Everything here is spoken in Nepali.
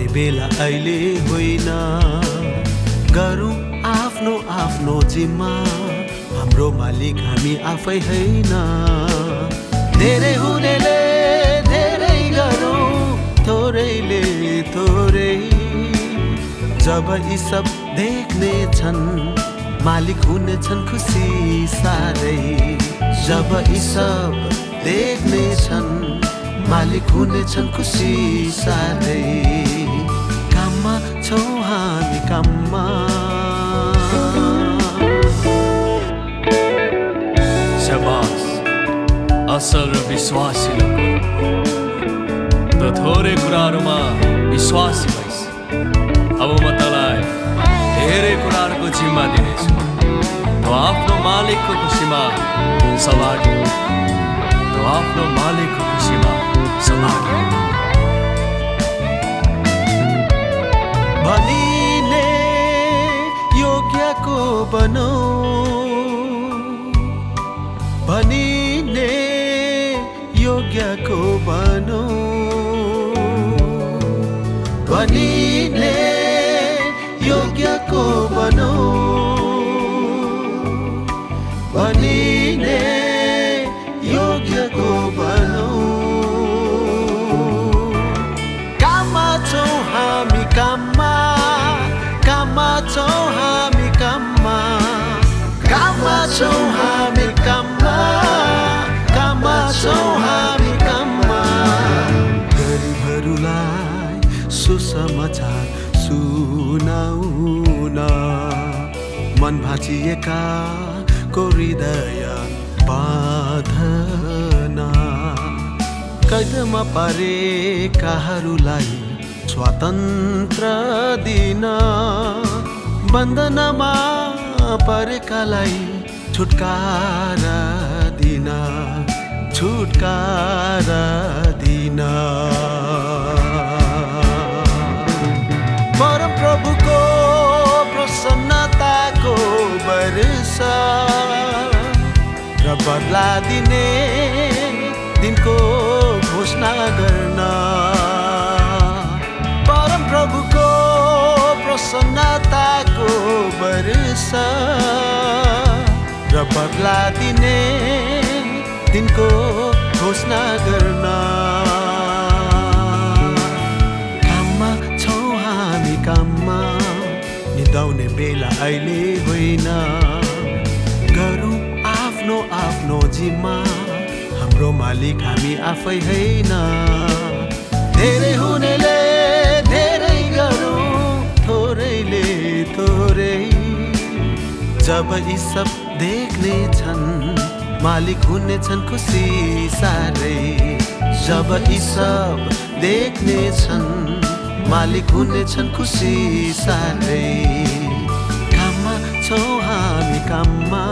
निदाउने बेला अहिले होइन। गरौँ आफ्नो आफ्नो जिम्मा, हाम्रो मालिक हामी आफै होइन। धेरै हुनेले धेरै गरौँ, थोरैले थोरै। जब यी सब देख्ने छन्, मालिक हुनेछन् खुसी साह्रै। जब यी सब देख्ने छन्, मालिक हुनेछन् खुसी साह्रै। काममा छौँ हामी काममा। शाबास असल र विश्वासिलो त थोरै कुराहरूमा विश्वासी भइस। अब म तँलाई धेरै कुराहरूको जिम्मा दिनेछु। त आफ्नो मालिकको खुसीमा सहभागी हो। त आफ्नो मालिकको खुसीमा सहभागी हो। भनिने योग्यको बनौ, भनिने योग्यको बनौ, भनिने योग्यको बनौ, भनिने योग्यको बनौ। काममा छौँ हामी काममा, काममा छौँ हामी काममा, काममा छौँ हामी काममा, काममा छौँ हामी काममा। गरिबहरूलाई सुसमाचार सुनाउन, मन भाँचिएका को हृदय बाँधना। कैदमा परेकाहरूलाई स्वतन्त्र दिन, बन्धनमा परेकालाई छुटकारा दिन, छुटकारा दिन। परम प्रभुको प्रसन्नताको वर्षा र बदला दिने दिनको घोषणा गर्न। परम प्रभुको प्रसन्नताको वर्षा र बदला दिने दिनको घोषणा गर्न। काममा छौँ हामी काममा, निदाउने बेला अहिले होइन। गरौँ आफ्नो आफ्नो जिम्मा, हाम्रो मालिक हामी आफै होइन। धेरै हुनेले धेरै गरौँ, थोरैले थोरै। जब यी सब देख्ने छन्, मालिक हुनेछन् खुसी साह्रै। जब यी सब देख्ने छन्, मालिक हुनेछन् खुसी साह्रै। काममा छौँ हामी काममा।